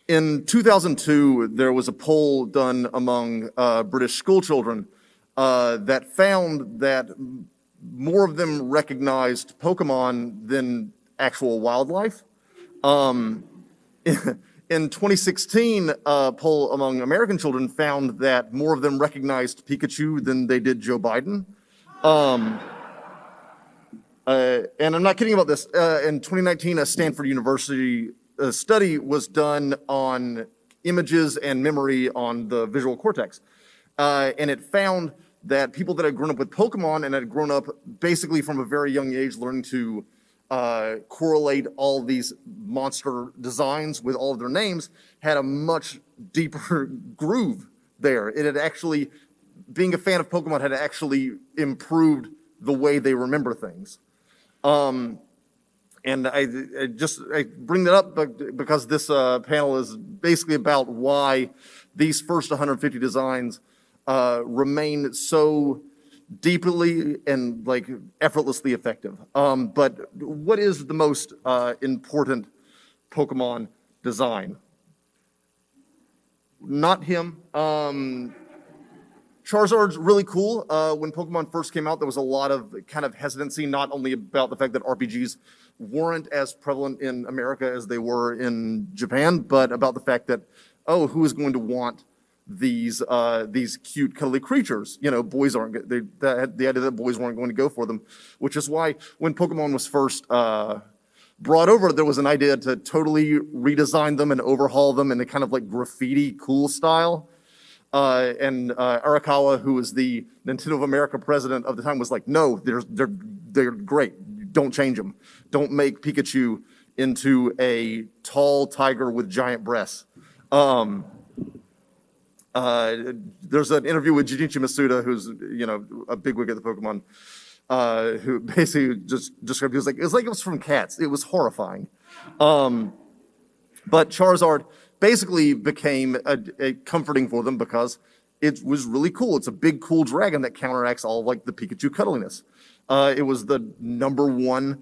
In 2002, there was a poll done among British schoolchildren that found that more of them recognized Pokemon than actual wildlife. In 2016, a poll among American children found that more of them recognized Pikachu than they did Joe Biden. And I'm not kidding about this. In 2019, a Stanford University study was done on images and memory on the visual cortex. And it found that people that had grown up with Pokemon and had grown up basically from a very young age learning to correlate all these monster designs with all of their names had a much deeper groove there. It had actually, being a fan of Pokemon had actually improved the way they remember things. And I bring that up because this panel is basically about why these first 150 designs remain so deeply and like effortlessly effective. But what is the most important Pokemon design? Not him. Charizard's really cool. When Pokemon first came out, there was a lot of kind of hesitancy, not only about the fact that RPGs weren't as prevalent in America as they were in Japan, but about the fact that, oh, who is going to want these cute, cuddly creatures? You know, boys aren't. The idea that boys weren't going to go for them, which is why when Pokemon was first brought over, there was an idea to totally redesign them and overhaul them in a kind of like graffiti cool style. And Arakawa, who was the Nintendo of America president of the time, was like, no, they're great. Don't change them. Don't make Pikachu into a tall tiger with giant breasts. There's an interview with Junichi Masuda, who's, you know, a bigwig at the Pokemon, who basically just described it. It was like it was from Cats. It was horrifying. But Charizard basically became a comforting for them because it was really cool. It's a big, cool dragon that counteracts all like the Pikachu cuddliness. It was the #1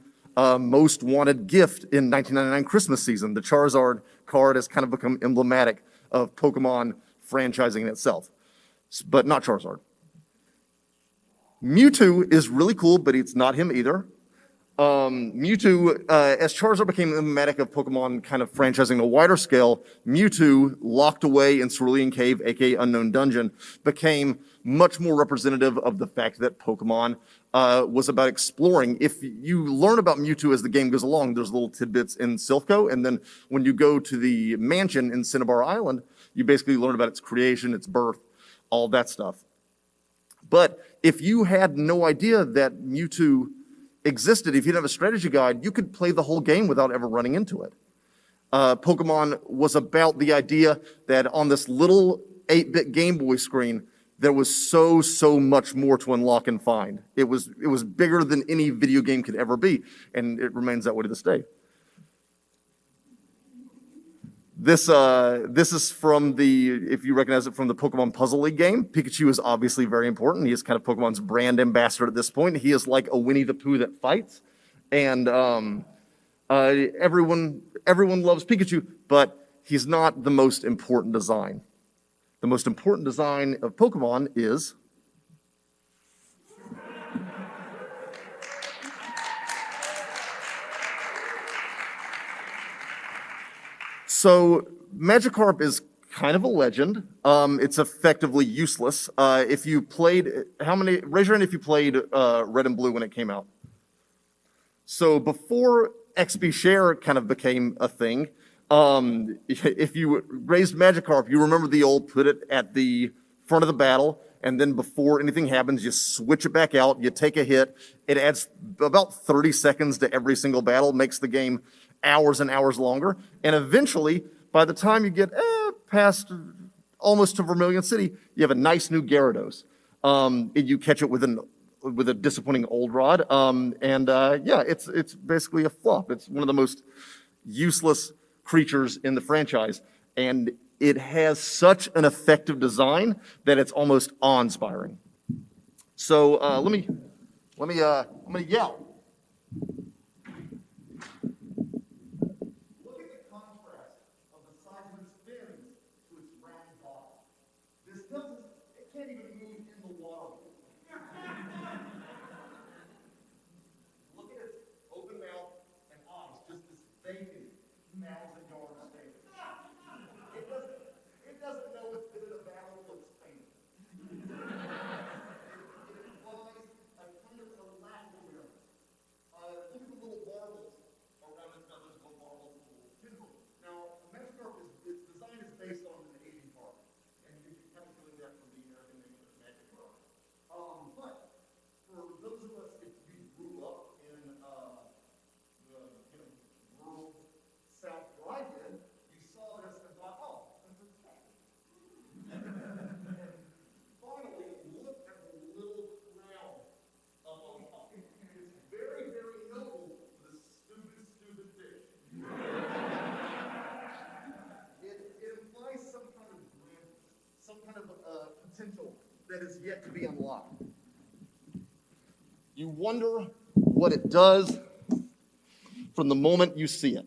most wanted gift in 1999 Christmas season. The Charizard card has kind of become emblematic of Pokemon franchising in itself, but not Charizard. Mewtwo is really cool, but it's not him either. Mewtwo, as Charizard became emblematic of Pokemon kind of franchising on a wider scale, Mewtwo, locked away in Cerulean Cave, aka Unknown Dungeon, became much more representative of the fact that Pokemon was about exploring. If you learn about Mewtwo as the game goes along, there's little tidbits in Silph Co, and then when you go to the mansion in Cinnabar Island, you basically learn about its creation, its birth, all that stuff. But if you had no idea that Mewtwo existed, if you didn't have a strategy guide, you could play the whole game without ever running into it. Pokemon was about the idea that on this little 8-bit Game Boy screen, there was so much more to unlock and find. It was bigger than any video game could ever be, and it remains that way to this day. This is from if you recognize it from the Pokemon Puzzle League game. Pikachu is obviously very important. He is kind of Pokemon's brand ambassador at this point. He is like a Winnie the Pooh that fights. And everyone loves Pikachu, but he's not the most important design. The most important design of Pokemon is so Magikarp is kind of a legend. It's effectively useless. If you played, raise your hand if you played Red and Blue when it came out. So before XP Share kind of became a thing, if you raised Magikarp, you remember the old put it at the front of the battle, and then before anything happens, you switch it back out, you take a hit. It adds about 30 seconds to every single battle, makes the game hours and hours longer, and eventually, by the time you get past almost to Vermilion City, you have a nice new Gyarados. You catch it with a disappointing Old Rod, yeah, it's basically a flop. It's one of the most useless creatures in the franchise, and it has such an effective design that it's almost awe-inspiring. So I'm gonna yell. Look at the contrast of the size of its This tells us it can't even move in the water. Look at its open mouth and eyes, just this vacant mouths and yards thing. It doesn't know it's been in a battle for its fame. It implies a kind of a lack of awareness. Look at the little barbels around its feathers, little barbels, little pins. Now, Magikarp its design is based on an Asian carp, and you can kind of feel that from the American name of Magikarp. But for those of us, if you grew up in the rural South where I did, you saw this and thought, oh, that's a cat. And finally, look at the little crown up on top. It's very, very noble for this stupid fish. It implies some kind of grandeur, some kind of potential that is yet to be unlocked. You wonder what it does from the moment you see it.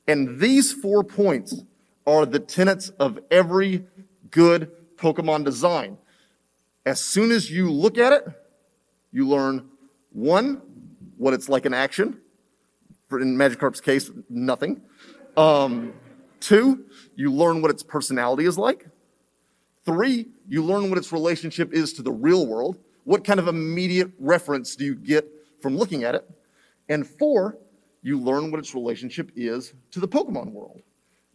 And these 4 points are the tenets of every good Pokemon design. As soon as you look at it, you learn, 1, what it's like in action. In Magikarp's case, nothing. 2, you learn what its personality is like. 3, you learn what its relationship is to the real world. What kind of immediate reference do you get from looking at it? And 4, you learn what its relationship is to the Pokemon world.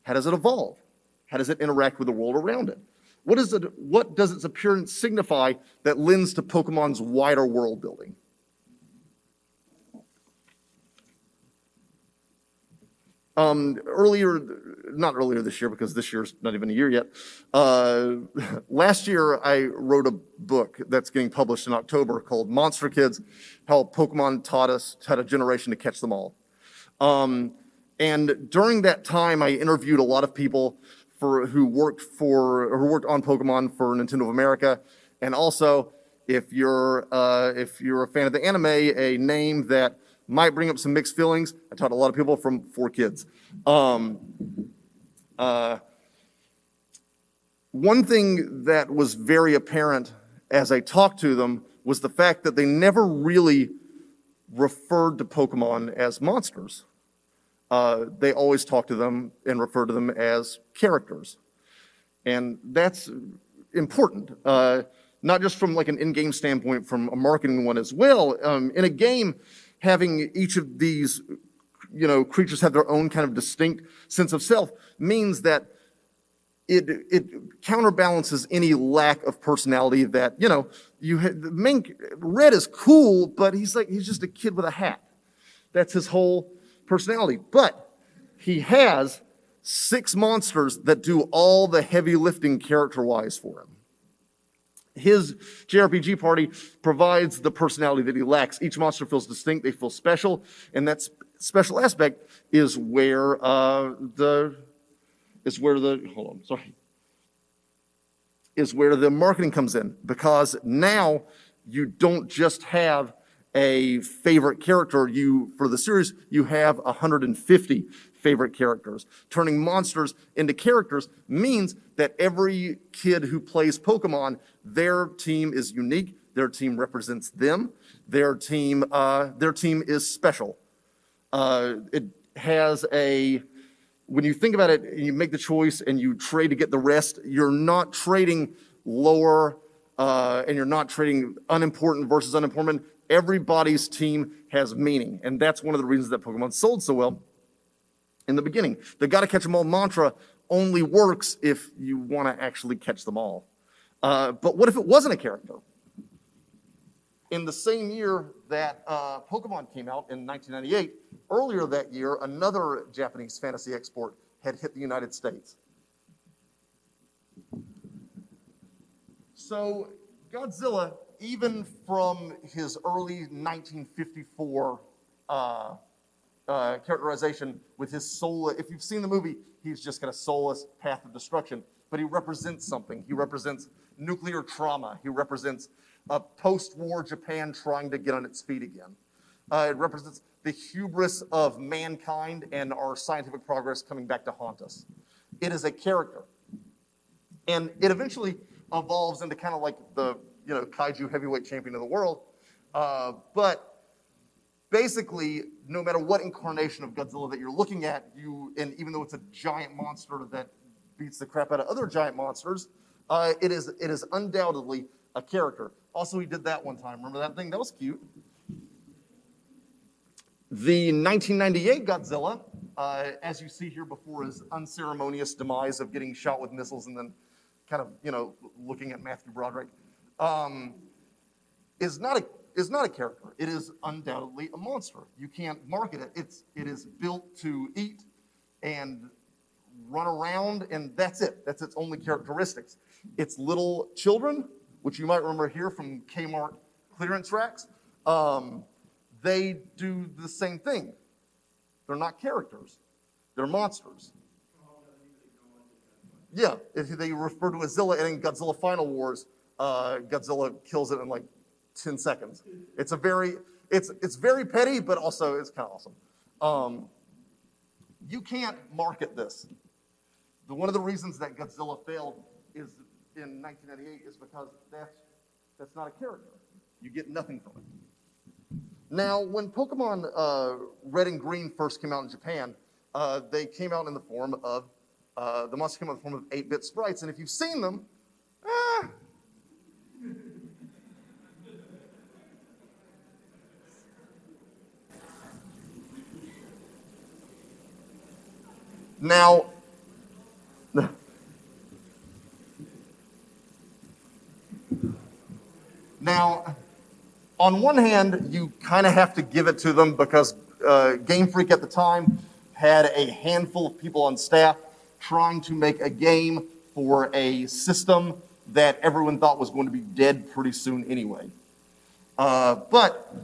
How does it evolve? How does it interact with the world around it? What does its appearance signify that lends to Pokemon's wider world building? Not earlier this year, because this year's not even a year yet. Last year, I wrote a book that's getting published in October called Monster Kids, How Pokemon Taught a Generation to Catch Them All. And during that time, I interviewed a lot of people who worked on Pokemon for Nintendo of America, and also, if you're a fan of the anime, a name that might bring up some mixed feelings. I taught a lot of people from 4Kids. One thing that was very apparent as I talked to them was the fact that they never really referred to Pokemon as monsters. They always talked to them and referred to them as characters. And that's important, not just from like an in-game standpoint, from a marketing one as well. In a game, having each of these creatures have their own kind of distinct sense of self means that it counterbalances any lack of personality that, the main Red is cool, but he's just a kid with a hat. That's his whole personality. But he has 6 monsters that do all the heavy lifting character-wise for him. His JRPG party provides the personality that he lacks. Each monster feels distinct, they feel special, and that special aspect is where the marketing comes in, because now you don't just have a favorite character. For the series, you have 150 favorite characters. Turning monsters into characters means that every kid who plays Pokemon, their team is unique. Their team represents them. Their team is special. When you think about it, and you make the choice and you trade to get the rest, you're not trading lower, and you're not trading unimportant versus unimportant. Everybody's team has meaning, and that's one of the reasons that Pokemon sold so well in the beginning. The gotta catch them all mantra only works if you want to actually catch them all. But what if it wasn't a character? In the same year that Pokemon came out in 1998, earlier that year, another Japanese fantasy export had hit the United States. So Godzilla, even from his early 1954 characterization with his soul, if you've seen the movie, he's just got a soulless path of destruction, but he represents something. He represents nuclear trauma. He represents a post-war Japan trying to get on its feet again. It represents the hubris of mankind and our scientific progress coming back to haunt us. It is a character. And it eventually evolves into kind of like the, kaiju heavyweight champion of the world. But basically, no matter what incarnation of Godzilla that you're looking at, and even though it's a giant monster that beats the crap out of other giant monsters, it is undoubtedly a character. Also, he did that one time. Remember that thing? That was cute. The 1998 Godzilla, as you see here before his unceremonious demise of getting shot with missiles and then kind of, looking at Matthew Broderick, is not a character. It is undoubtedly a monster. You can't market it. It is built to eat and run around, and that's it. That's its only characteristics. It's little children, which you might remember here from Kmart clearance racks. They do the same thing. They're not characters. They're monsters. Yeah, they refer to as Zilla, and in Godzilla Final Wars, Godzilla kills it in like 10 seconds. It's very petty, but also it's kind of awesome. You can't market this. One of the reasons that Godzilla failed is in 1998 is because that's not a character. You get nothing from it. Now, when Pokemon Red and Green first came out in Japan, they came out in the form of, the monsters came out in the form of 8-bit sprites, and if you've seen them, Now, on one hand, you kind of have to give it to them because Game Freak at the time had a handful of people on staff trying to make a game for a system that everyone thought was going to be dead pretty soon anyway. But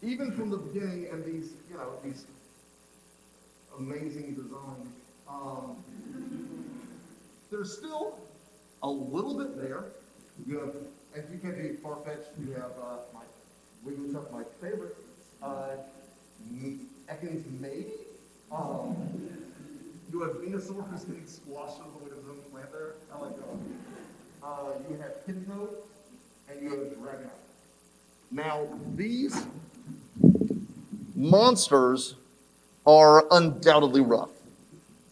even from the beginning, and these amazing designs, there's still a little bit there. You have, as you can be far-fetched, you have my Wigglytuff, my favorite, Ekans maybe. You have Venusaur who's getting squashed over the way to his own plant there. I like that. You have Kinto, and you have Dragonite. Now, these monsters are undoubtedly rough.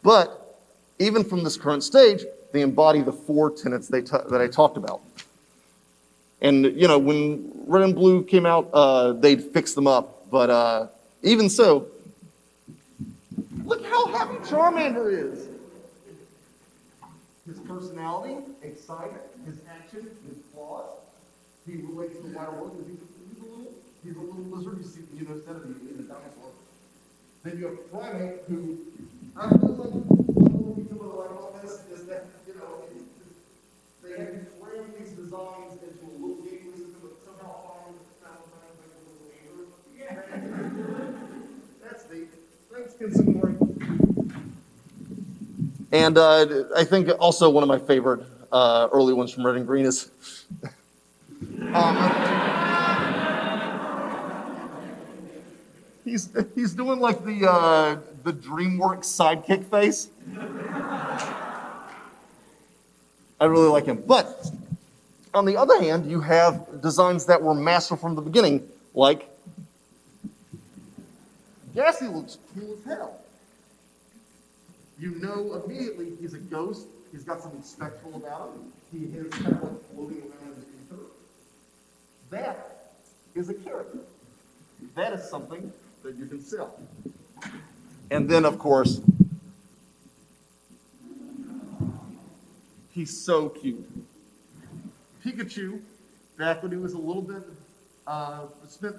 But even from this current stage, they embody the 4 tenets that I talked about. And, when Red and Blue came out, they'd fix them up. But even so, look how happy Charmander is. His personality, excitement, his action, his flaws. He relates to the wider world because he's a little lizard. You notice that in the dinosaur. Then you have Primate, who I feel like one of the people that like all this is that, they have to frame these designs into a little game system that somehow finds like a little neighbor. Yeah. That's neat. Thanks, Kinsumori. And I think also one of my favorite early ones from Red and Green is he's doing like the DreamWorks sidekick face. I really like him. But on the other hand, you have designs that were masterful from the beginning, like Gassy looks cool as hell. You know immediately he's a ghost. He's got something spectral about him. He is kind of like floating around in the ether. That is a character. That is something that you can sell. And then, of course, he's so cute. Pikachu, back when he was a little bit, spent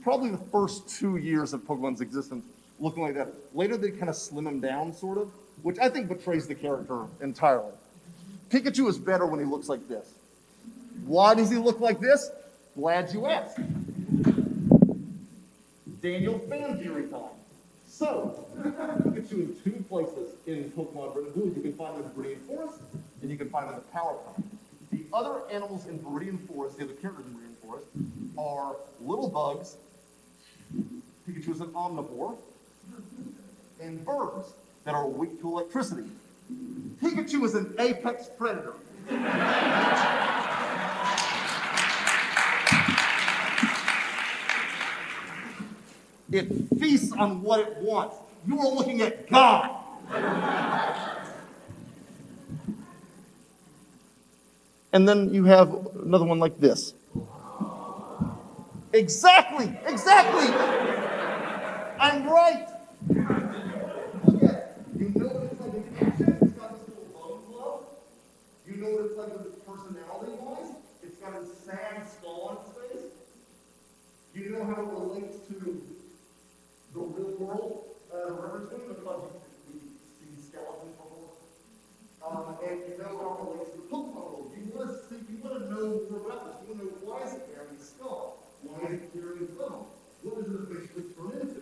probably the first 2 years of Pokemon's existence looking like that. Later, they kind of slim him down, sort of, which I think betrays the character entirely. Pikachu is better when he looks like this. Why does he look like this? Glad you asked. Daniel fan theory time. So, Pikachu in 2 places in Pokemon Red and Blue. You can find him in Viridian Forest, and you can find him in the Power Plant. The other animals in Viridian Forest, the other characters in Viridian Forest, are little bugs. Pikachu is an omnivore. And birds that are weak to electricity. Pikachu is an apex predator. It feasts on what it wants. You are looking at God. And then you have another one like this. Exactly, exactly. I'm right. Look at it. You know what it's like in action? It's got this little bone glove. You know what it's like with its personality-wise? It's got a sad skull on its face. You know how it relates to the real world, reference to it, because we see skeletons before. And you know how it relates to the Pokemon world. You want to see, you want to know more about this. You want to know why is it carrying a skull? Why is it carrying a bone? What does it eventually turn into?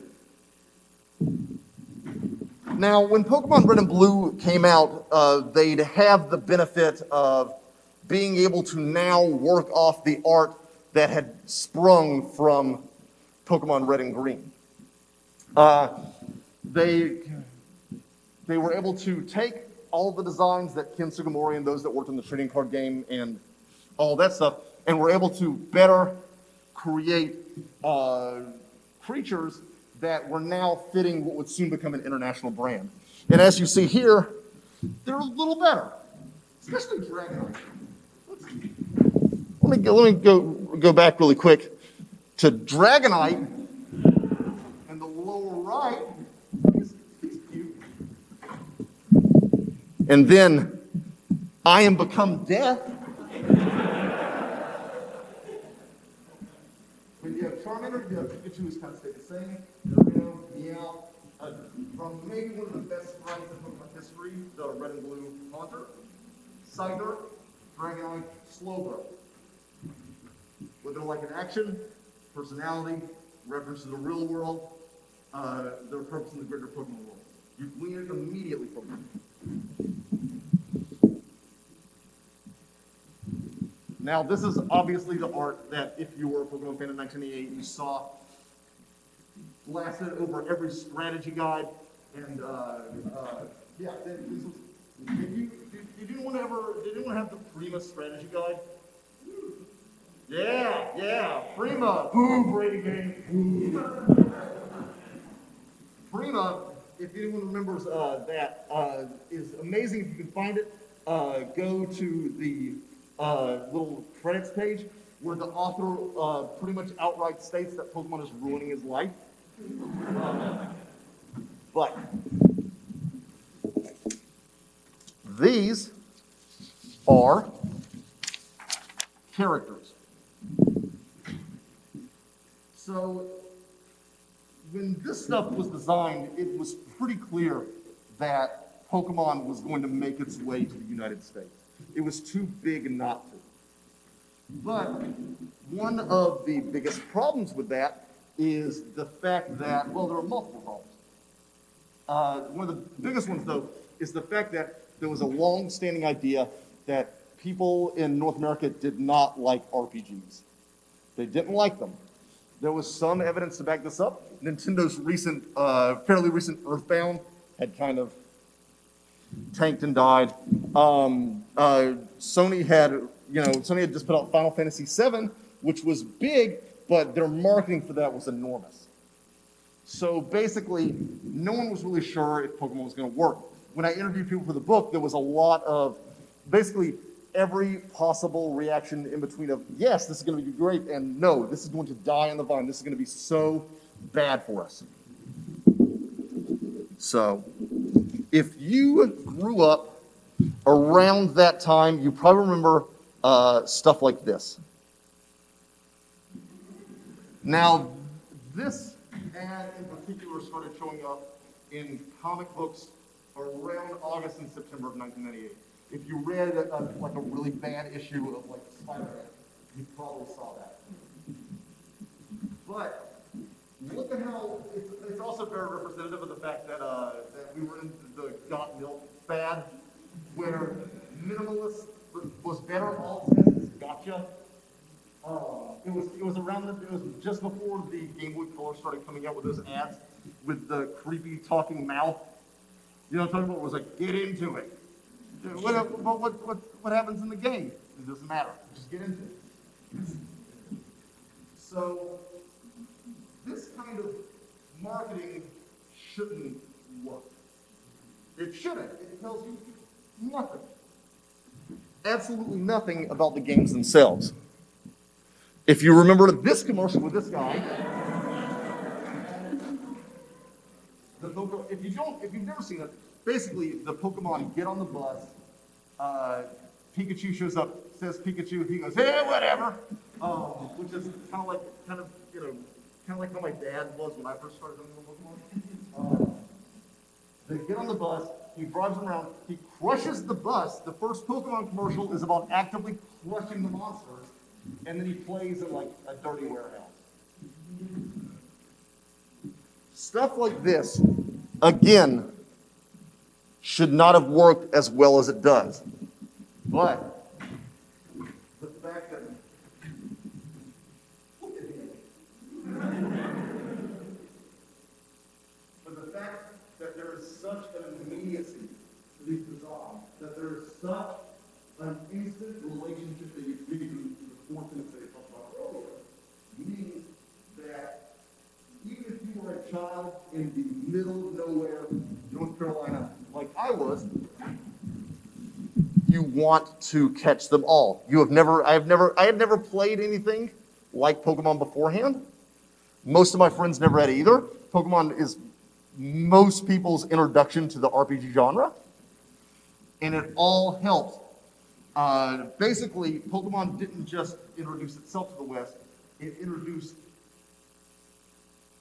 Now, when Pokemon Red and Blue came out, they'd have the benefit of being able to now work off the art that had sprung from Pokemon Red and Green. They were able to take all the designs that Ken Sugimori and those that worked on the trading card game and all that stuff, and were able to better create creatures that were now fitting what would soon become an international brand. And as you see here, they're a little better, especially Dragonite. Let me go back really quick to Dragonite. And the lower right is cute. And then I Am Become Death. When you have Charmander, you have Pikachu who's kind of stayed the same. Meow. From maybe one of the best sprites in Pokemon history, the Red and Blue Haunter, Scyther, Dragonite, Slowbro. What they're like in action, personality, reference to the real world, their purpose in the greater Pokemon world. You glean it immediately from them. Now, this is obviously the art that, if you were a Pokemon fan in 1988, you saw blasted over every strategy guide. And yeah, this was. Did anyone have the Prima strategy guide? Yeah, Prima. Boo, Brady game. Prima, if anyone remembers that, is amazing if you can find it. Go to the little credits page where the author pretty much outright states that Pokemon is ruining his life. But these are characters. So when this stuff was designed, it was pretty clear that Pokemon was going to make its way to the United States. It was too big not to. But one of the biggest problems with that is the fact that, well, there are multiple problems. One of the biggest ones, though, is the fact that there was a long-standing idea that people in North America did not like RPGs. They didn't like them. There was some evidence to back this up. Nintendo's fairly recent Earthbound had kind of tanked and died. Sony had just put out Final Fantasy VII, which was big, but their marketing for that was enormous. So basically, no one was really sure if Pokemon was going to work. When I interviewed people for the book, there was a lot of basically every possible reaction in between of, yes, this is going to be great, and no, this is going to die on the vine. This is going to be so bad for us. So if you grew up around that time, you probably remember stuff like this. Now, this ad in particular started showing up in comic books around August and September of 1998. If you read like a really bad issue of like Spider-Man, you probably saw that. But look at how it's also very representative of the fact that that we were in the got milk fad, where minimalist was better. All it says is gotcha. It was just before the Game Boy Color started coming out with those ads with the creepy talking mouth. You know what I'm talking about? It was like, get into it. What happens in the game? It doesn't matter. Just get into it. So this kind of marketing shouldn't work. It shouldn't. It tells you nothing. Absolutely nothing about the games themselves. If you remember this commercial with this guy, if you've never seen it, basically the Pokemon get on the bus, Pikachu shows up, says Pikachu, he goes, hey, whatever, which is kind of like how my dad was when I first started on Pokemon. They get on the bus, he drives them around, he crushes the bus. The first Pokemon commercial is about actively crushing the monsters, and then he plays in like a dirty warehouse. Stuff like this, again, should not have worked as well as it does. But the fact that, look at him. But the fact that there is such an immediacy to these designs, that there is such an instant relationship that you figure to the fourth things that I talked about earlier, means that even if you were a child in the middle of nowhere, North Carolina, like I was, you want to catch them all. I had never played anything like Pokemon beforehand. Most of my friends never had either. Pokemon is most people's introduction to the RPG genre, and it all helped. Basically, Pokemon didn't just introduce itself to the West; it introduced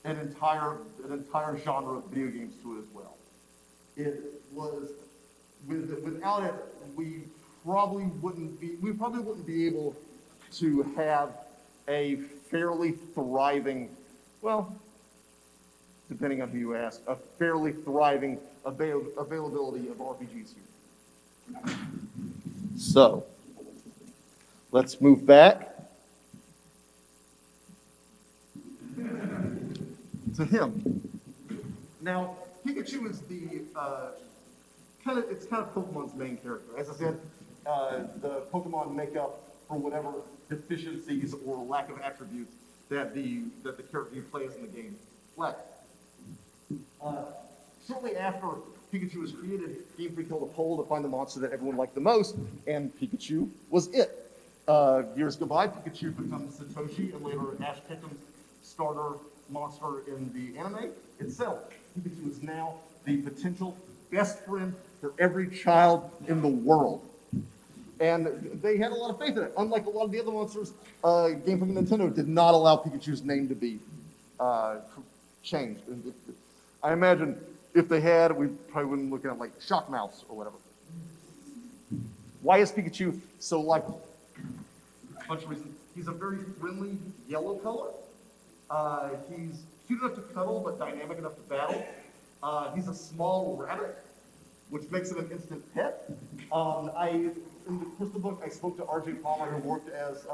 an entire genre of video games to it as well. It was without it, we probably wouldn't be able to have a fairly thriving, well, depending on who you ask, a fairly thriving availability of RPGs here. So, let's move back to him. Now, Pikachu is kind of Pokemon's main character. As I said, the Pokemon make up for whatever deficiencies or lack of attributes that the character you play as in the game lacks. Shortly after Pikachu was created, Game Freak held a poll to find the monster that everyone liked the most, and Pikachu was it. Years go by, Pikachu becomes Satoshi, and later Ash Ketchum's starter monster in the anime itself. Pikachu is now the potential best friend for every child in the world. And they had a lot of faith in it. Unlike a lot of the other monsters, Game Freak and Nintendo did not allow Pikachu's name to be changed. I imagine if they had, we probably wouldn't look at it like Shock Mouse or whatever. Why is Pikachu so likable? A bunch of reasons. He's a very friendly yellow color. He's cute enough to cuddle, but dynamic enough to battle. He's a small rabbit, which makes him an instant pet. In the Crystal book, I spoke to R.J. Palmer, who worked as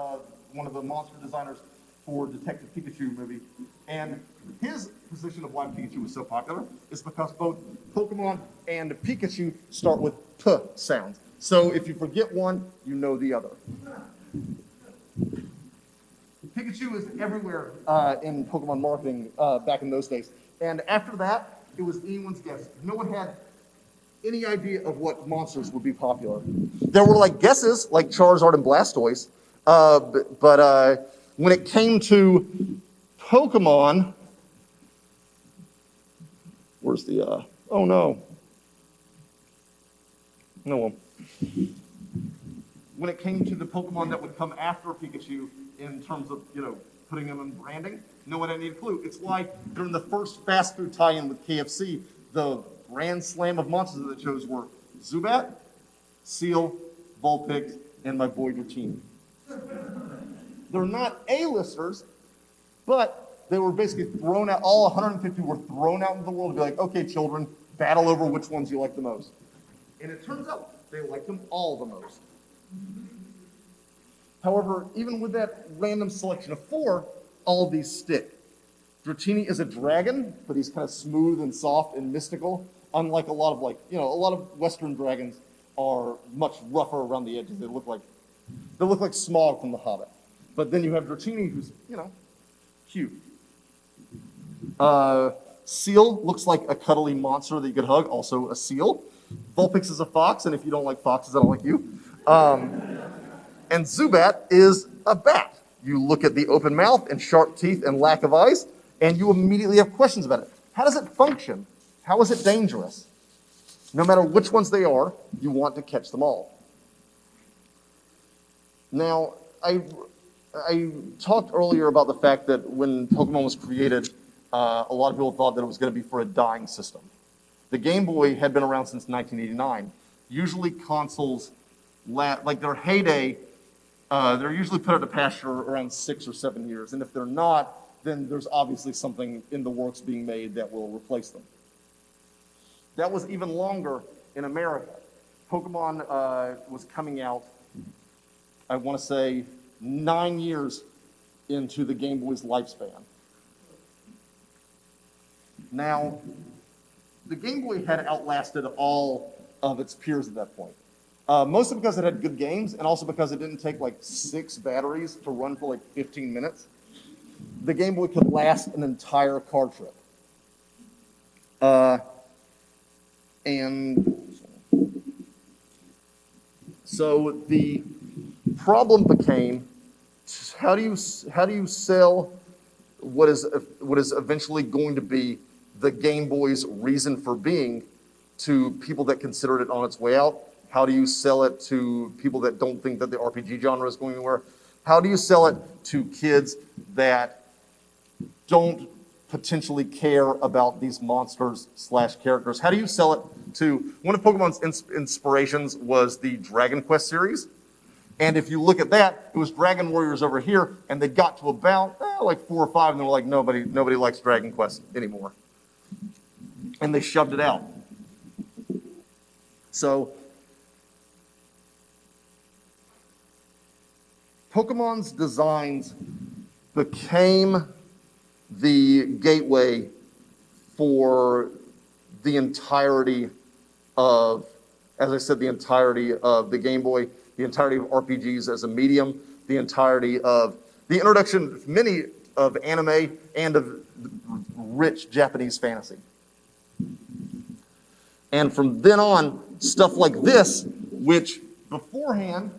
one of the monster designers for Detective Pikachu movie. And his position of why Pikachu was so popular is because both Pokemon and Pikachu start with P sounds. So if you forget one, you know the other. Pikachu is everywhere in Pokemon marketing back in those days. And after that, it was anyone's guess. No one had any idea of what monsters would be popular. There were like guesses, like Charizard and Blastoise, but when it came to Pokemon, where's the, oh no. No one. When it came to the Pokemon that would come after Pikachu in terms of, putting them in branding, no one had any clue. It's why during the first fast food tie-in with KFC, the grand slam of monsters that they chose were Zubat, Seal, Vulpix, and my boy Dratini. They're not A-listers, but they were basically thrown out, all 150 were thrown out into the world to be like, okay, children, battle over which ones you like the most. And it turns out they like them all the most. However, even with that random selection of 4, all of these stick. Dratini is a dragon, but he's kind of smooth and soft and mystical, unlike a lot of a lot of Western dragons are much rougher around the edges. They look like Smaug from The Hobbit. But then you have Dratini, who's, cute. Seal looks like a cuddly monster that you could hug, also a seal. Vulpix is a fox, and if you don't like foxes, I don't like you. And Zubat is a bat. You look at the open mouth and sharp teeth and lack of eyes, and you immediately have questions about it. How does it function? How is it dangerous? No matter which ones they are, you want to catch them all. Now, I talked earlier about the fact that when Pokemon was created, a lot of people thought that it was going to be for a dying system. The Game Boy had been around since 1989. Usually consoles, like their heyday, they're usually put out to pasture around 6 or 7 years. And if they're not, then there's obviously something in the works being made that will replace them. That was even longer in America. Pokemon was coming out, I want to say, 9 years into the Game Boy's lifespan. Now, the Game Boy had outlasted all of its peers at that point. Mostly because it had good games, and also because it didn't take like 6 batteries to run for like 15 minutes. The Game Boy could last an entire car trip. And so the problem became, how do you sell what is eventually going to be the Game Boy's reason for being to people that considered it on its way out? How do you sell it to people that don't think that the RPG genre is going anywhere? How do you sell it to kids that don't potentially care about these monsters/characters? How do you sell it to, one of Pokemon's inspirations was the Dragon Quest series. And if you look at that, it was Dragon Warriors over here, and they got to about like 4 or 5, and they were like, nobody likes Dragon Quest anymore. And they shoved it out. So Pokemon's designs became the gateway for the entirety of, as I said, the entirety of the Game Boy, the entirety of RPGs as a medium, the entirety of the introduction of many of anime and of rich Japanese fantasy. And from then on, stuff like this, which beforehand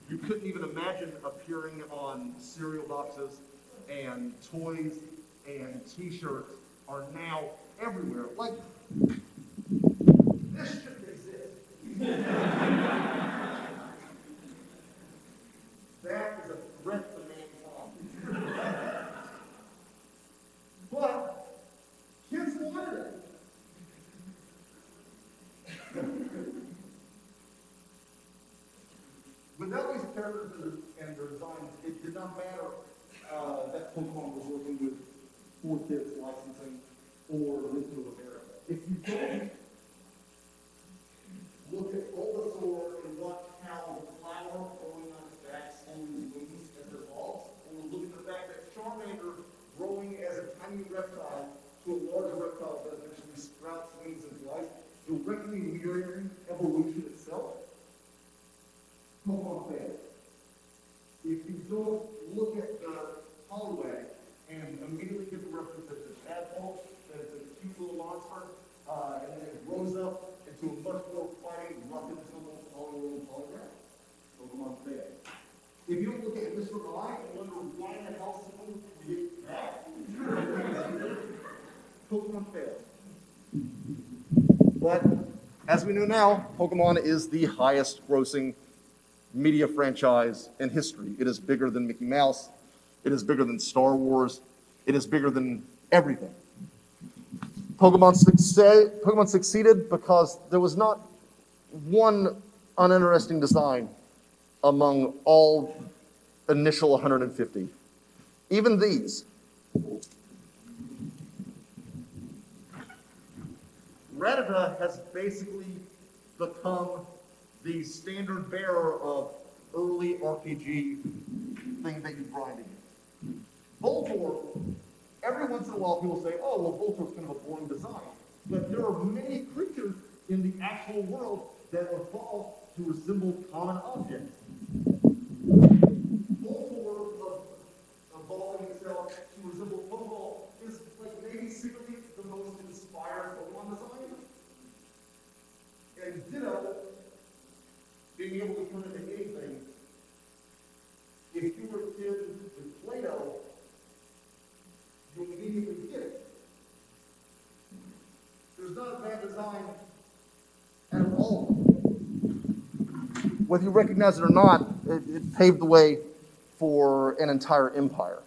you couldn't even imagine appearing on cereal boxes and toys and t-shirts, are now everywhere. Like, this shouldn't exist. That is a threat to mankind. But kids wanted it. Without these characters and their designs, it did not matter that Pokemon was working with 4-kids licensing or Rico Rivera. If you don't look at Bulbasaur and watch how the flower growing on its back slowly moves as it evolves, or look at the fact that Charmander growing as a tiny reptile to a larger reptile that eventually sprouts wings and flies, directly mirroring evolution itself, Pokemon failed. If you don't look at the Poliwag and immediately get the reference that it's tadpole, that it's a cute little monster, and then it grows up into a much more fighting, rugged, simple, Poliwag, Pokemon failed. If you don't look at Mr. Eye and wonder why the hell someone created that, Pokemon failed. But as we know now, Pokemon is the highest grossing media franchise in history. It is bigger than Mickey Mouse. It is bigger than Star Wars. It is bigger than everything. Pokemon succeeded because there was not one uninteresting design among all initial 150. Even these. Rattata has basically become the standard bearer of early RPG thing that you grind against. Voltorb, every once in a while people say, oh, well, Voltorb's kind of a boring design. But there are many creatures in the actual world that evolve to resemble common objects. Voltorb evolving itself to resemble Pokeball is like maybe secretly the most inspired Pokemon design. And Ditto, being able to turn into anything, if you were a kid with Play-Doh, you immediately get it. There's not a bad design at all. Whether you recognize it or not, it paved the way for an entire empire.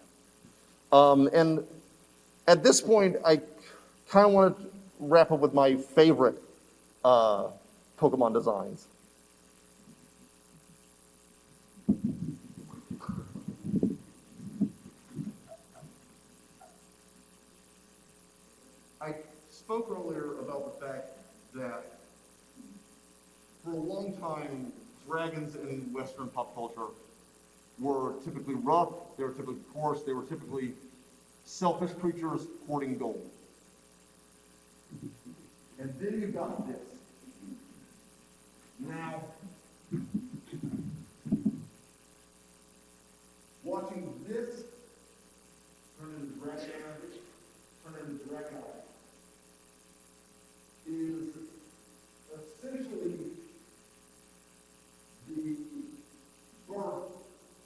And at this point, I kind of want to wrap up with my favorite Pokemon designs. I spoke earlier about the fact that for a long time, dragons in Western pop culture were typically rough, they were typically coarse, they were typically selfish creatures hoarding gold. And then you got this. Now, watching this turn into Dragonite is essentially the birth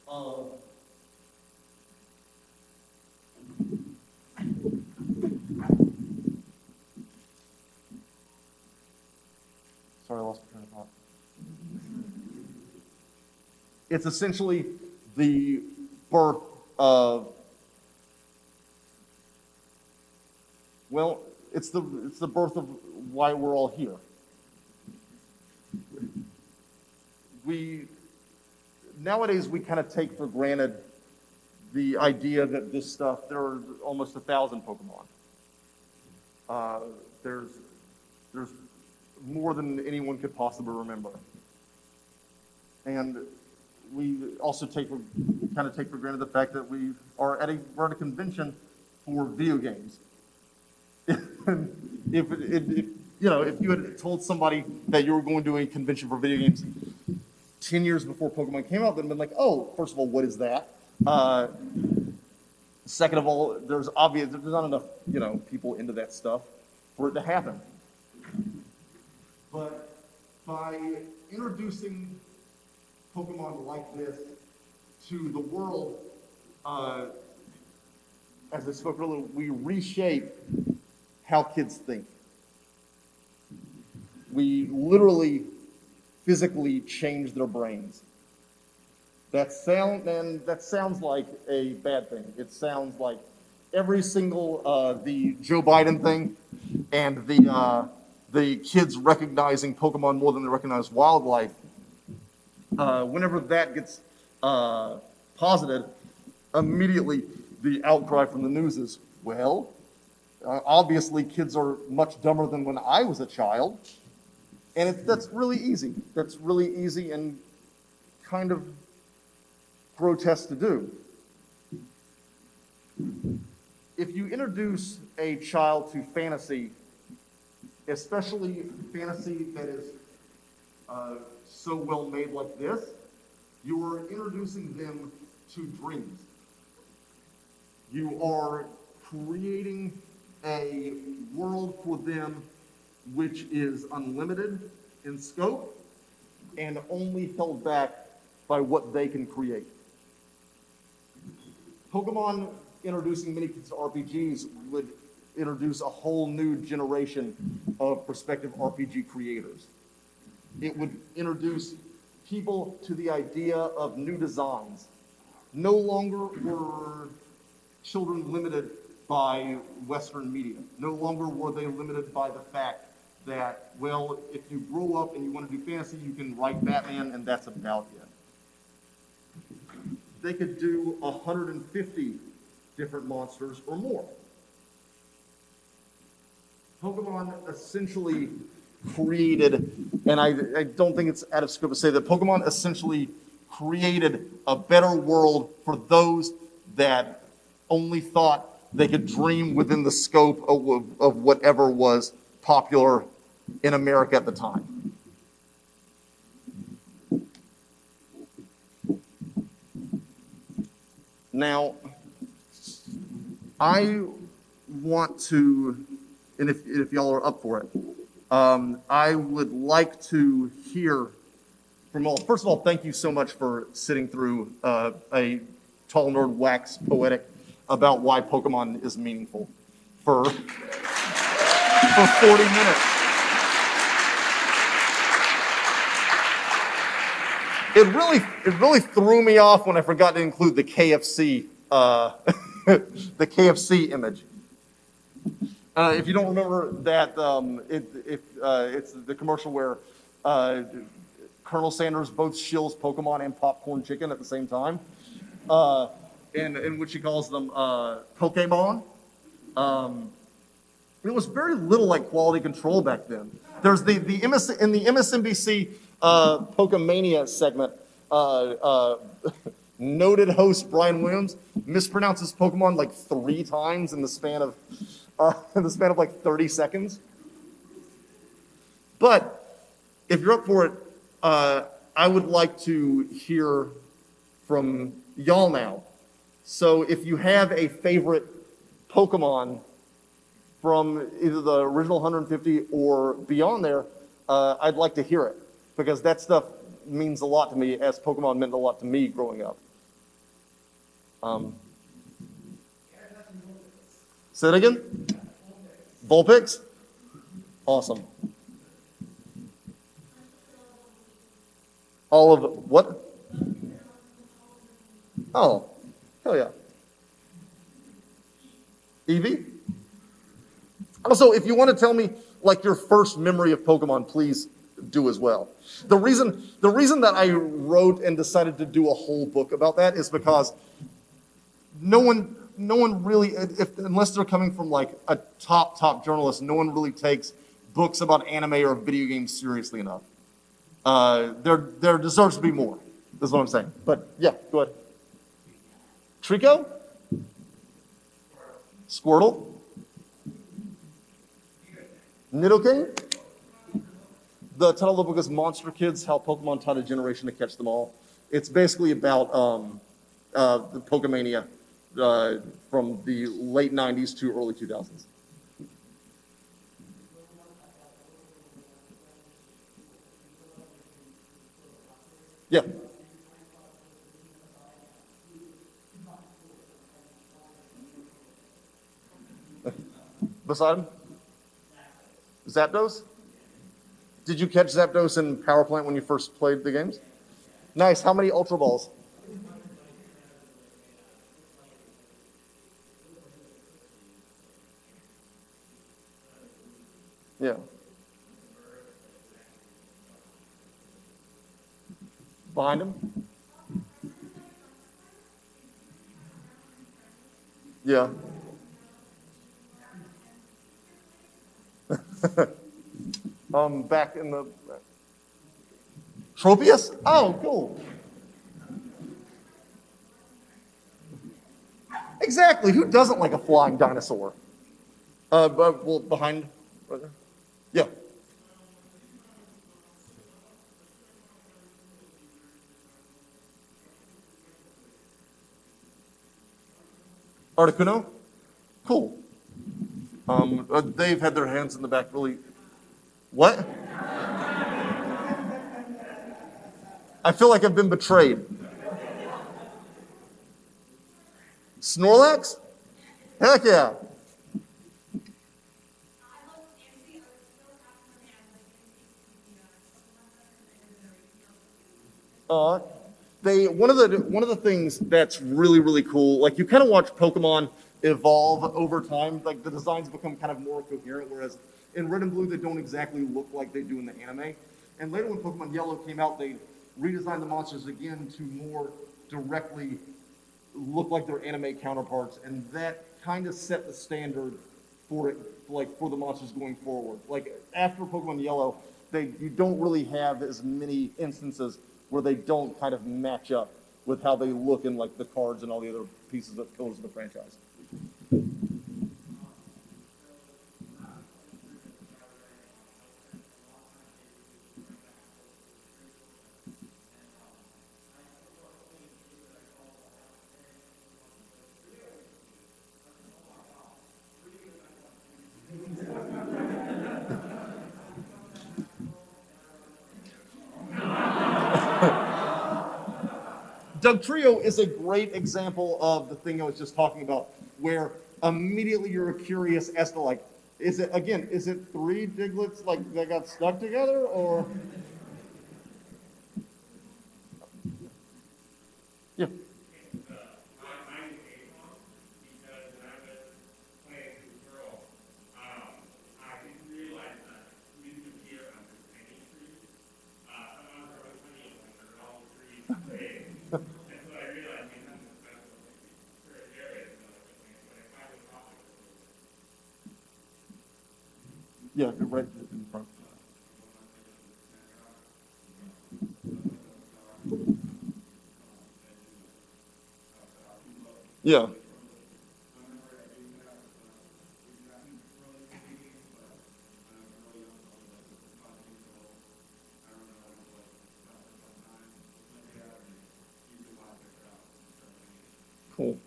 of sorry, I lost my train of thought. It's essentially the birth of, well, it's the birth of why we're all here. Nowadays we kind of take for granted the idea that this stuff, there are almost 1,000 Pokemon. There's more than anyone could possibly remember. And we also take for granted the fact that we're at a convention for video games. if you had told somebody that you were going to a convention for video games 10 years before Pokemon came out, they'd been like, oh, first of all, what is that? Second of all, there's not enough, people into that stuff for it to happen. But by introducing Pokemon like this to the world, as I spoke earlier, we reshape how kids think. We literally, physically change their brains. That sounds like a bad thing. It sounds like every single the Joe Biden thing and the kids recognizing Pokemon more than they recognize wildlife. Whenever that gets posited, immediately the outcry from the news is, well, obviously kids are much dumber than when I was a child. And that's really easy. That's really easy and kind of grotesque to do. If you introduce a child to fantasy, especially fantasy that is so well made like this, you are introducing them to dreams. You are creating a world for them which is unlimited in scope and only held back by what they can create. Pokemon introducing mini kids to RPGs would introduce a whole new generation of prospective RPG creators. It would introduce people to the idea of new designs. No longer were children limited by Western media. No longer were they limited by the fact that, well, if you grow up and you want to do fantasy, you can write Batman and that's about it. They could do 150 different monsters or more. Pokemon essentially created, and I don't think it's out of scope to say that Pokemon essentially created a better world for those that only thought they could dream within the scope of whatever was popular in America at the time. Now, I want to, and if y'all are up for it, I would like to hear from all. First of all, thank you so much for sitting through a tall nerd wax poetic about why Pokemon is meaningful for 40 minutes. It really threw me off when I forgot to include the KFC the KFC image. If you don't remember that, it's the commercial where Colonel Sanders both shills Pokemon and popcorn chicken at the same time, in which he calls them Pokémon. There was very little like quality control back then. There's the in the MSNBC Pokemania segment. Noted host Brian Williams mispronounces Pokemon like 3 times in the span of like 30 seconds. But if you're up for it, I would like to hear from y'all now. So if you have a favorite Pokemon from either the original 150 or beyond there, I'd like to hear it, because that stuff means a lot to me, as Pokemon meant a lot to me growing up. Say it again? Vulpix? Awesome. All of what? Oh, hell yeah. Eevee? Also, if you want to tell me like your first memory of Pokemon, please do as well. The reason that I wrote and decided to do a whole book about that is because no one really, unless they're coming from like a top journalist, no one really takes books about anime or video games seriously enough. There deserves to be more, is what I'm saying. But yeah, go ahead. Trico? Squirtle? Nidoking? The title of the book is Monster Kids, How Pokemon Taught a Generation to Catch Them All. It's basically about the Pokemania from the late 90s to early 2000s. Yeah. Beside him? Zapdos? Did you catch Zapdos in Power Plant when you first played the games? Nice. How many Ultra Balls? Yeah. Behind him? Yeah. Back in the Tropius? Oh, cool. Exactly. Who doesn't like a flying dinosaur? Well, behind. Right there. Yeah. Articuno? Cool. They've had their hands in the back really. What? I feel like I've been betrayed. Snorlax? Heck yeah. One of the things that's really cool, like you kind of watch Pokemon evolve over time, like the designs become kind of more coherent, whereas in Red and Blue they don't exactly look like they do in the anime. And later when Pokemon Yellow came out, they redesigned the monsters again to more directly look like their anime counterparts, and that kind of set the standard for it, like for the monsters going forward. Like after Pokemon Yellow, you don't really have as many instances where they don't kind of match up with how they look in like the cards and all the other pieces of pillars of the franchise. Doug Trio is a great example of the thing I was just talking about, where immediately you're curious as to like, is it 3 Diglets like that got stuck together, or? Yeah. Yeah, you're right in front. Yeah. Cool.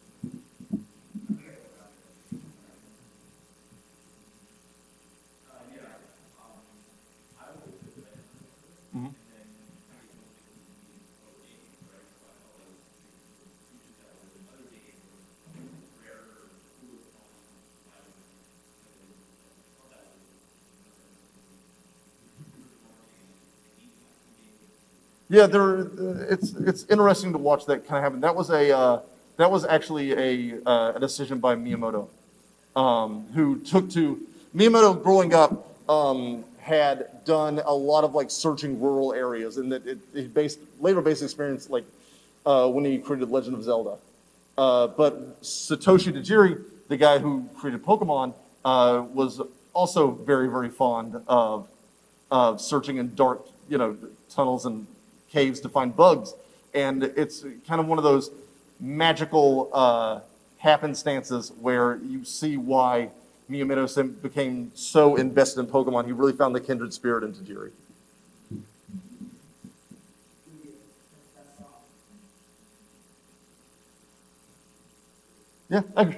Mhm. Yeah, it's interesting to watch that kind of happen. That was actually a decision by Miyamoto, who took to Miyamoto growing up had done a lot of like searching rural areas, and that it later based experience like when he created Legend of Zelda. But Satoshi Tajiri, the guy who created Pokemon, was also very fond of searching in dark, tunnels and caves to find bugs. And it's kind of one of those magical happenstances where you see why Miyamoto became so invested in Pokemon. He really found the kindred spirit in Tajiri. Yeah, I agree.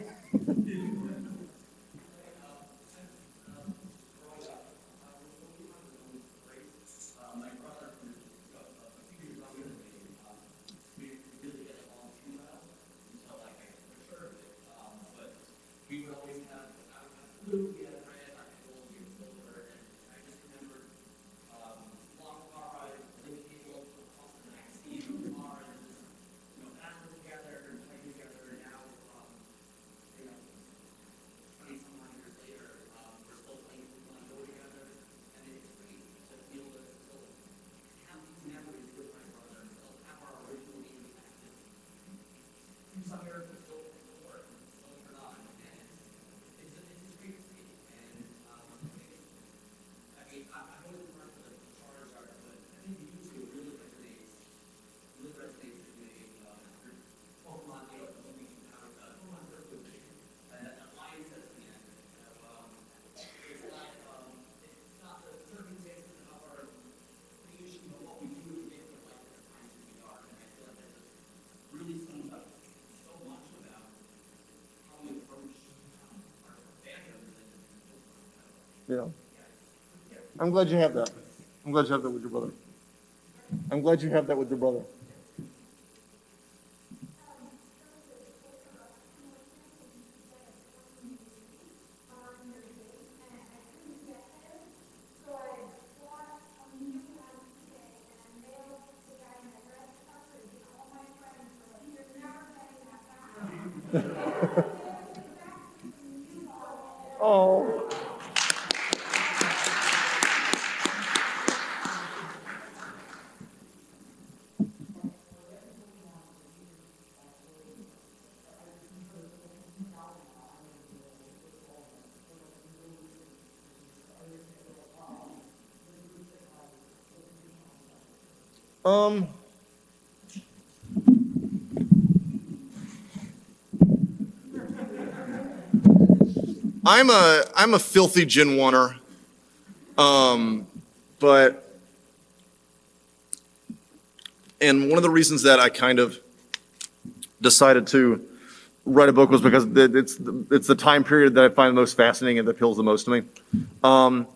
Yeah. I'm glad you have that. I'm glad you have that with your brother. I'm glad you have that with your brother. Oh. Um, I'm a filthy gin wanner, but and one of the reasons that I kind of decided to write a book was because it's the time period that I find the most fascinating and that appeals the most to me. Um,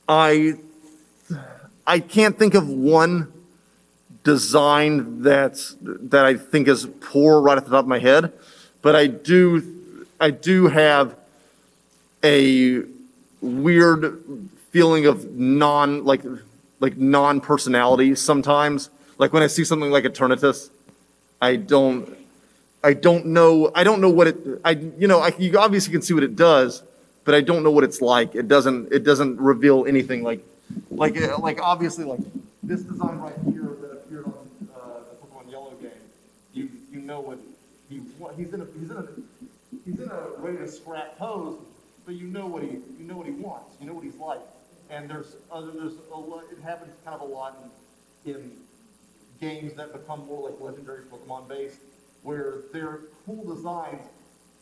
I I can't think of one design that I think is poor right at the top of my head, but I do have a weird feeling of non-personality sometimes. Like when I see something like Eternatus, I don't I don't know what you obviously can see what it does, but I don't know what it's like. It doesn't reveal anything like obviously like this design right here that appeared on the Pokemon Yellow game. You know what he's in a ready to scrap pose, but you know what he wants. You know what he's like. And there's a lot, it happens kind of a lot in games that become more like legendary Pokemon based, where they're cool designs,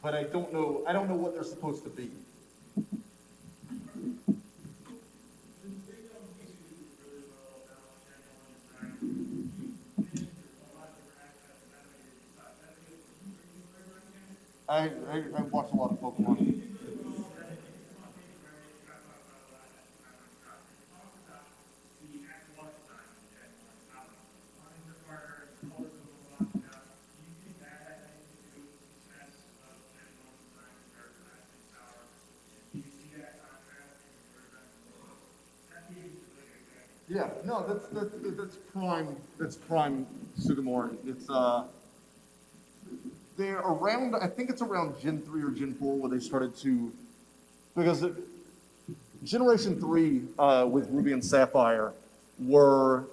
but I don't know what they're supposed to be. I watch a lot of Pokemon. Yeah, no, that's prime Sugimori. It's they're around, I think it's around Gen 3 or Gen 4 where they started to, because Generation 3 with Ruby and Sapphire were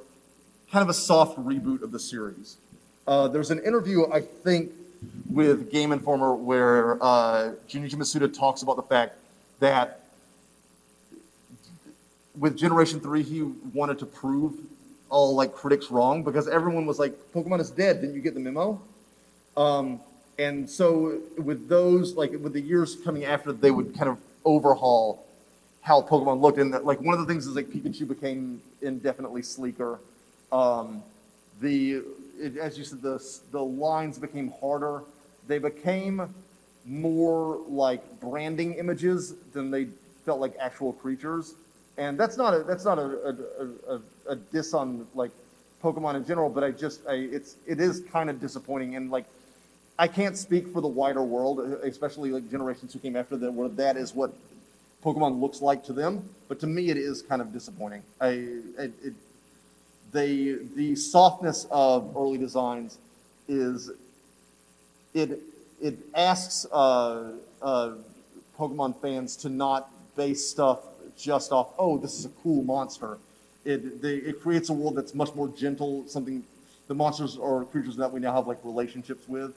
kind of a soft reboot of the series. There's an interview, I think, with Game Informer where Junichi Masuda talks about the fact that with Generation 3, he wanted to prove all like critics wrong because everyone was like, Pokemon is dead, didn't you get the memo? And so with those, like with the years coming after, they would kind of overhaul how Pokemon looked. And like one of the things is like Pikachu became indefinitely sleeker. As you said, the lines became harder. They became more like branding images than they felt like actual creatures. And that's not a diss on like Pokemon in general, but it is kind of disappointing. And like I can't speak for the wider world, especially like generations who came after that, where that is what Pokemon looks like to them. But to me, it is kind of disappointing. The softness of early designs is it asks Pokemon fans to not base stuff just off, oh, this is a cool monster. It creates a world that's much more gentle, something the monsters or creatures that we now have like relationships with.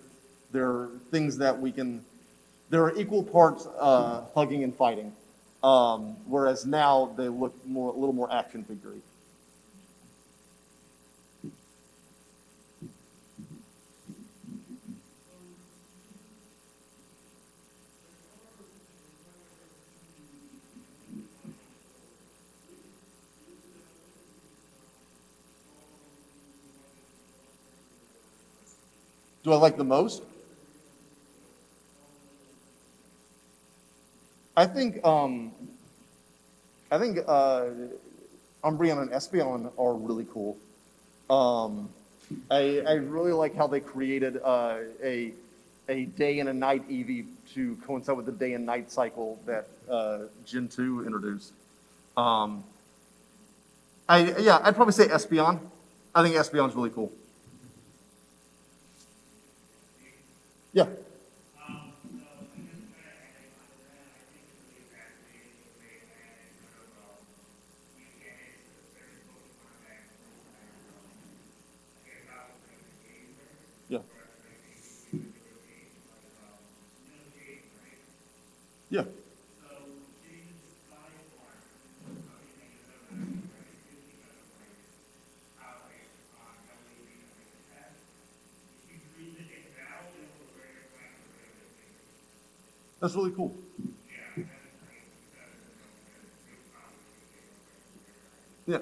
They're things that there are equal parts hugging and fighting, whereas now they look a little more action figure-y. Do I like the most? I think Umbreon and Espeon are really cool. I really like how they created a day and a night Eevee to coincide with the day and night cycle that Gen 2 introduced. I'd probably say Espeon. I think Espeon's really cool. Yeah. Yeah. Yeah. That's really cool. Yeah.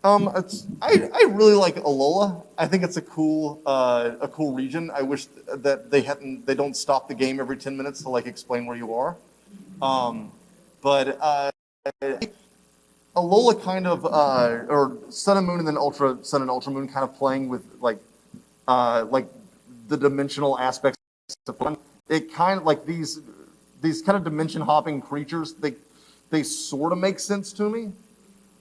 I really like Alola. I think it's a cool region. I wish that they don't stop the game every 10 minutes to like explain where you are. But Alola kind of or Sun and Moon and then Ultra Sun and Ultra Moon kind of playing with like the dimensional aspects of fun. It kind of like these kind of dimension hopping creatures. They sort of make sense to me.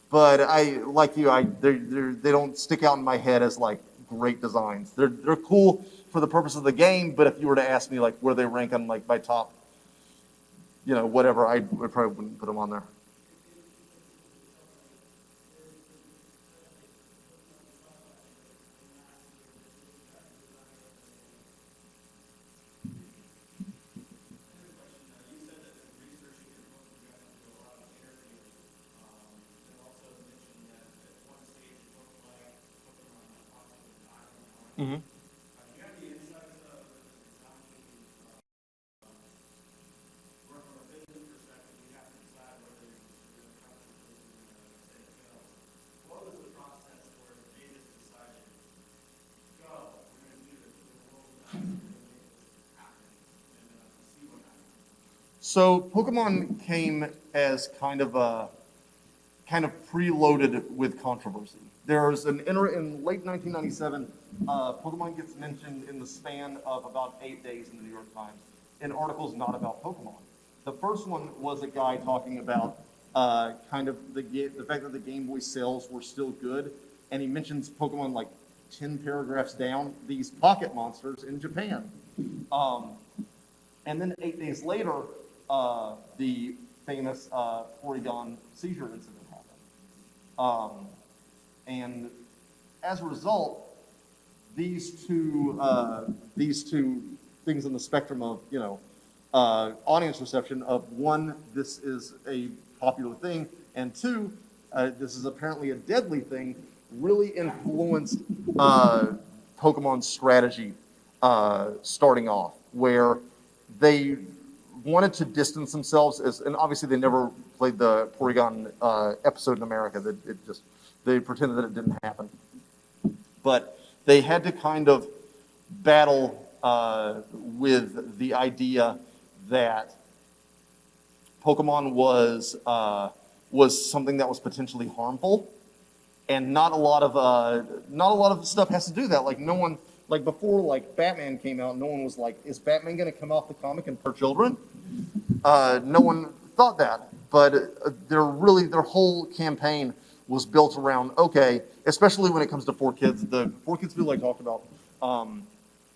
But I, like you, they don't stick out in my head as like great designs. They're cool for the purpose of the game, but if you were to ask me like where they rank on like my top, whatever, I probably wouldn't put them on there. Mm-hmm. So Pokemon came as kind of preloaded with controversy. There's in late 1997, Pokemon gets mentioned in the span of about 8 days in the New York Times in articles not about Pokemon. The first one was a guy talking about kind of the fact that the Game Boy sales were still good, and he mentions Pokemon like 10 paragraphs down, these pocket monsters in Japan. Um, and then 8 days later, the famous Porygon seizure incident happened. And as a result, these two things on the spectrum of audience reception of one, this is a popular thing, and two, this is apparently a deadly thing, really influenced Pokemon's strategy starting off, where they wanted to distance themselves and obviously they never played the Porygon episode in America. They pretended that it didn't happen, but they had to kind of battle with the idea that Pokemon was something that was potentially harmful, and not a lot of stuff has to do that. Like no one, like before, like Batman came out, no one was like, "Is Batman going to come off the comic and hurt children?" No one thought that, but their whole campaign was built around, okay, especially when it comes to 4Kids. The 4Kids people I talked about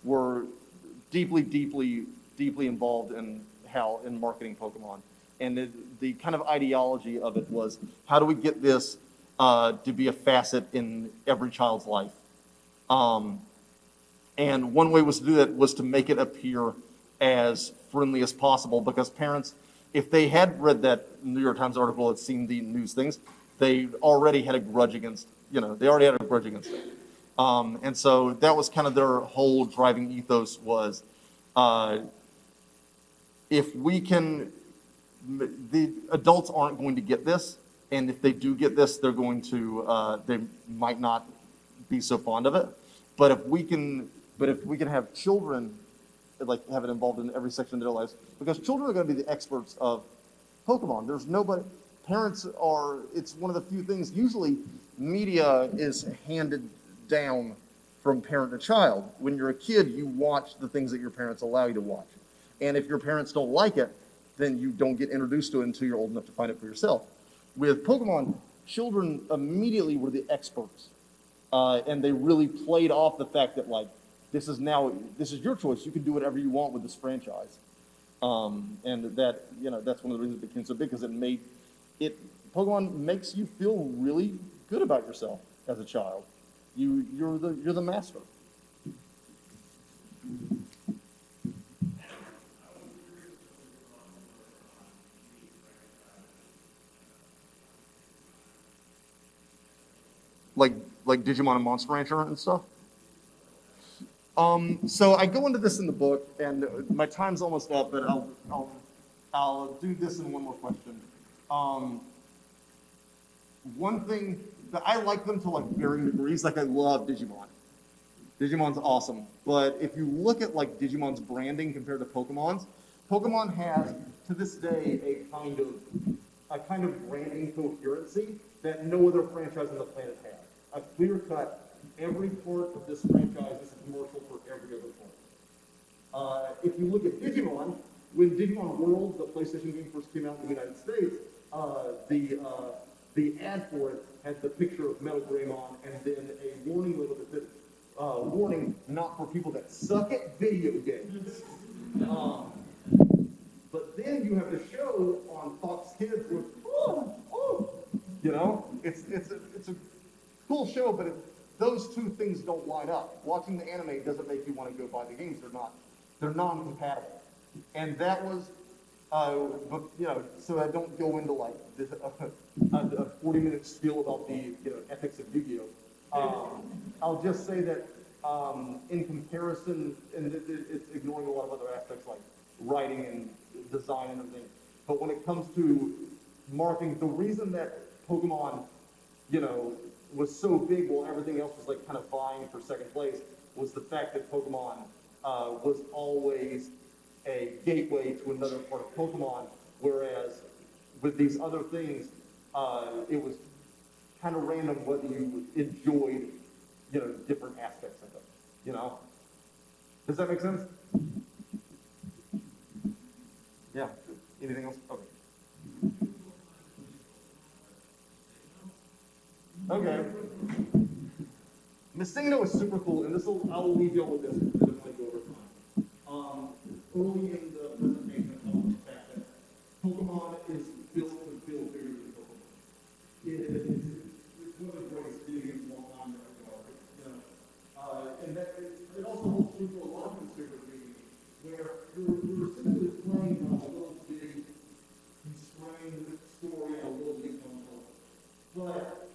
were deeply, deeply, deeply involved in marketing Pokemon, and the kind of ideology of it was, how do we get this to be a facet in every child's life? And one way was to do that was to make it appear as friendly as possible, because parents, if they had read that New York Times article, had seen the news things, they already had a grudge against it. And so that was kind of their whole driving ethos was, if we can, the adults aren't going to get this, and if they do get this, they're going to, they might not be so fond of it. But if we can have children, like have it involved in every section of their lives, because children are going to be the experts of Pokemon. There's nobody. Parents are. It's one of the few things. Usually, media is handed down from parent to child. When you're a kid, you watch the things that your parents allow you to watch, and if your parents don't like it, then you don't get introduced to it until you're old enough to find it for yourself. With Pokemon, children immediately were the experts, and they really played off the fact that like, this is your choice. You can do whatever you want with this franchise, and that that's one of the reasons it became so big, because Pokemon makes you feel really good about yourself as a child. You're the master. Like Digimon and Monster Rancher and stuff. So I go into this in the book, and my time's almost up, but I'll do this in one more question. One thing I like them to like varying degrees. Like I love Digimon. Digimon's awesome. But if you look at like Digimon's branding compared to Pokemon's, Pokemon has to this day a kind of branding coherency that no other franchise on the planet has. A clear cut, every part of this franchise is a commercial for every other part. If you look at Digimon, when Digimon World, the PlayStation game, first came out in the United States, the ad for it had the picture of Metal Greymon and then a warning label that said, warning not for people that suck at video games. But then you have the show on Fox Kids with, you know, it's a cool show, but those two things don't line up. Watching the anime doesn't make you want to go buy the games. They're non-compatible. And that was, but, you know, so I don't go into like this, a 40-minute spiel about the ethics of Yu-Gi-Oh. I'll just say that in comparison, and it's ignoring a lot of other aspects like writing and design and everything, but when it comes to marketing, the reason that Pokemon, was so big while everything else was like kind of vying for second place was the fact that Pokemon was always a gateway to another part of Pokemon, whereas with these other things, it was kind of random whether you enjoyed, different aspects of it, Does that make sense? Yeah. Anything else? Okay. Okay. Missingno is super cool, and I'll leave y'all with this because it might go over time. Early in the presentation, I talked about the fact that Pokemon is built to build bigger than Pokemon. It's one of the greatest video games of all time that I and that it also holds true for a lot of consumer games, where you're simply playing a little big, constrained story on a little big console. But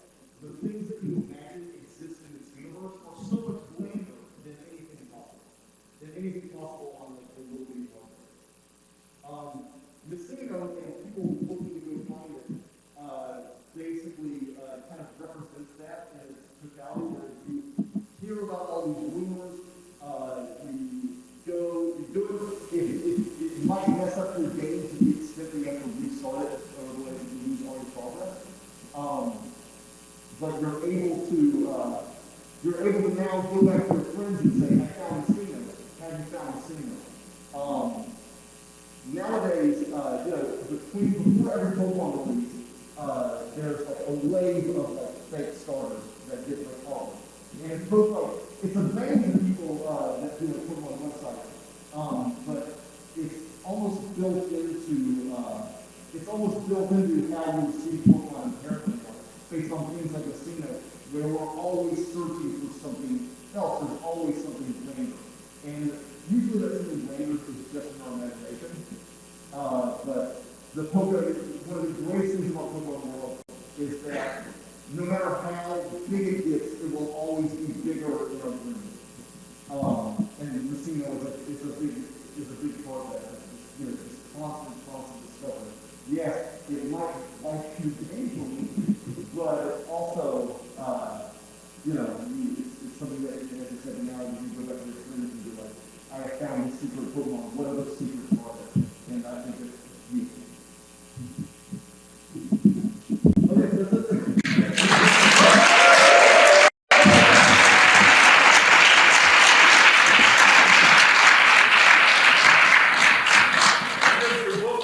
the things that you imagine exist in this universe are so much grander than anything possible on like the little bitty console. Missingno and people looking to go find it basically kind of represents that in its totality, where you hear about all these rumors, you do it, it might mess up your game to the extent that you have to restart it or otherwise you lose all your progress. But you're able to now go back to your friends and say, I found Messino. Have you found Messino? Nowadays, before every Pokemon release, there's like a wave of like fake starters that get recalled. And it's amazing people that do a Pokemon website, but it's almost built into how you receive Pokemon inherently, based on things like Messino, where we're always searching for something else. There's always something grander, and usually that something grander is just in our imagination. But one of the greatest things about Pokemon World is that no matter how big it gets, it will always be bigger in our dreams. And Messino is a big part of that. This constant discovery. Yes, it might like you occasionally, but also, it's something that, as I said, now you can go back to your friends and be like, I have found this secret Pokemon. What are those secrets?